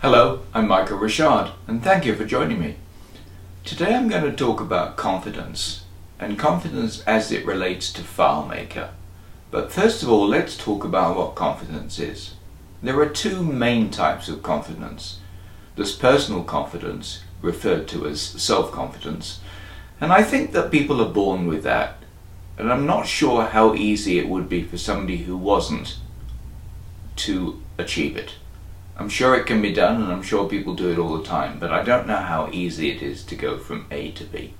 Hello, I'm Michael Richard, and thank you for joining me. Today I'm going to talk about confidence, and confidence as it relates to FileMaker. But first of all, let's talk about what confidence is. There are two main types of confidence. There's personal confidence, referred to as self-confidence, and I think that people are born with that, and I'm not sure how easy it would be for somebody who wasn't to achieve it. I'm sure it can be done, and I'm sure people do it all the time, but I don't know how easy it is to go from A to B.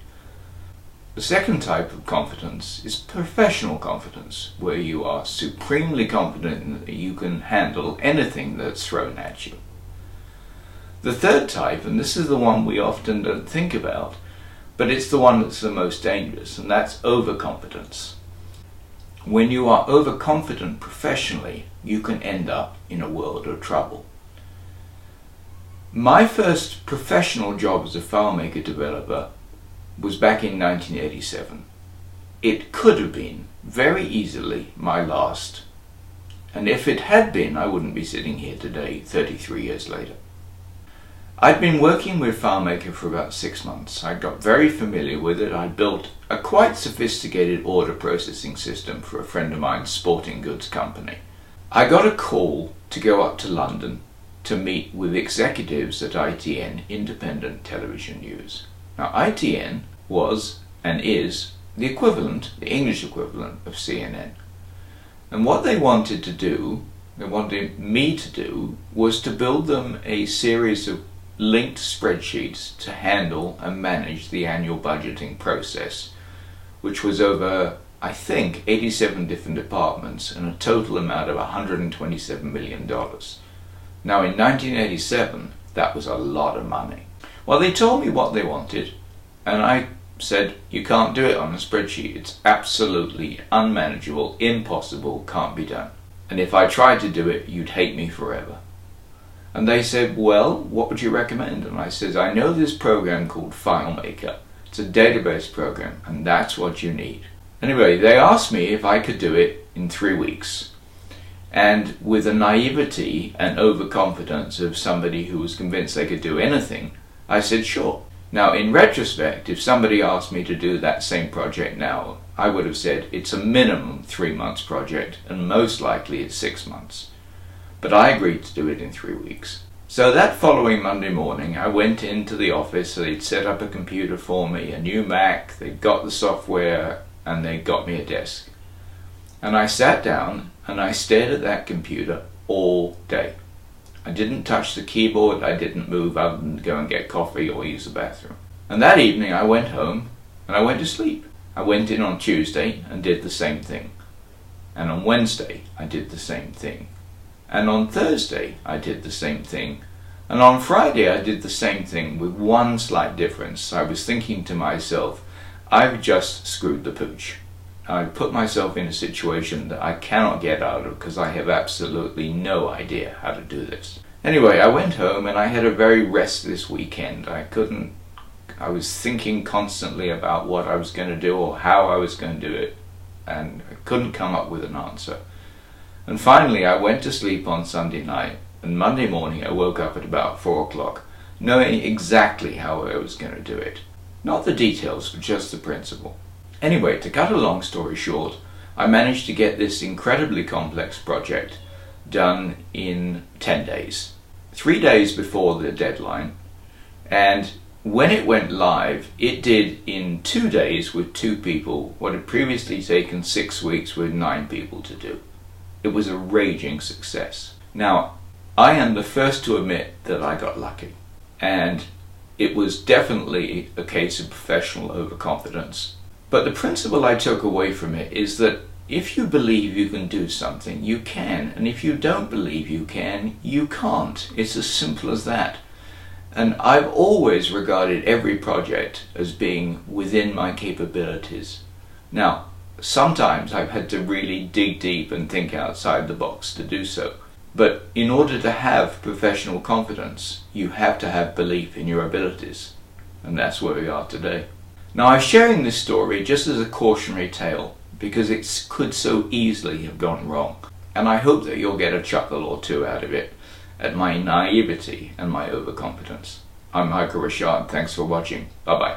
The second type of confidence is professional confidence, where you are supremely confident that you can handle anything that's thrown at you. The third type, and this is the one we often don't think about, but it's the one that's the most dangerous, and that's overconfidence. When you are overconfident professionally, you can end up in a world of trouble. My first professional job as a FileMaker developer was back in 1987. It could have been very easily my last, and if it had been, I wouldn't be sitting here today 33 years later. I'd been working with FileMaker for about 6 months. I got very familiar with it. I built a quite sophisticated order processing system for a friend of mine's sporting goods company. I got a call to go up to London to meet with executives at ITN, Independent Television News. Now, ITN was and is the equivalent, the English equivalent of CNN. And what they wanted to do, they wanted me to do, was to build them a series of linked spreadsheets to handle and manage the annual budgeting process, which was over, I think, 87 different departments and a total amount of $127 million. Now, in 1987, that was a lot of money. Well, they told me what they wanted, and I said, you can't do it on a spreadsheet. It's absolutely unmanageable, impossible, can't be done. And if I tried to do it, you'd hate me forever. And they said, well, what would you recommend? And I said, I know this program called FileMaker. It's a database program, and that's what you need. Anyway, they asked me if I could do it in 3 weeks. And with the naivety and overconfidence of somebody who was convinced they could do anything, I said sure. Now, in retrospect, if somebody asked me to do that same project now, I would have said it's a minimum 3 months project, and most likely it's 6 months. But I agreed to do it in 3 weeks. So that following Monday morning, I went into the office. They'd set up a computer for me, a new Mac, they'd got the software, and they got me a desk. And I sat down and I stared at that computer all day. I didn't touch the keyboard, I didn't move other than go and get coffee or use the bathroom. And that evening I went home and I went to sleep. I went in on Tuesday and did the same thing. And on Wednesday I did the same thing. And on Thursday I did the same thing. And on Friday I did the same thing with one slight difference. I was thinking to myself, I've just screwed the pooch. I put myself in a situation that I cannot get out of because I have absolutely no idea how to do this. Anyway, I went home and I had a very restless weekend. I was thinking constantly about what I was going to do or how I was going to do it, and I couldn't come up with an answer. And finally I went to sleep on Sunday night, and Monday morning I woke up at about 4 o'clock, knowing exactly how I was going to do it. Not the details, but just the principle. Anyway, to cut a long story short, I managed to get this incredibly complex project done in 10 days. 3 days before the deadline, and when it went live, it did in 2 days with 2 people what had previously taken 6 weeks with 9 people to do. It was a raging success. Now, I am the first to admit that I got lucky, and it was definitely a case of professional overconfidence. But the principle I took away from it is that if you believe you can do something, you can. And if you don't believe you can, you can't. It's as simple as that. And I've always regarded every project as being within my capabilities. Now, sometimes I've had to really dig deep and think outside the box to do so. But in order to have professional confidence, you have to have belief in your abilities. And that's where we are today. Now, I'm sharing this story just as a cautionary tale because it could so easily have gone wrong. And I hope that you'll get a chuckle or two out of it. at my naivety and my overconfidence. I'm Michael Rashad. Thanks for watching. Bye bye.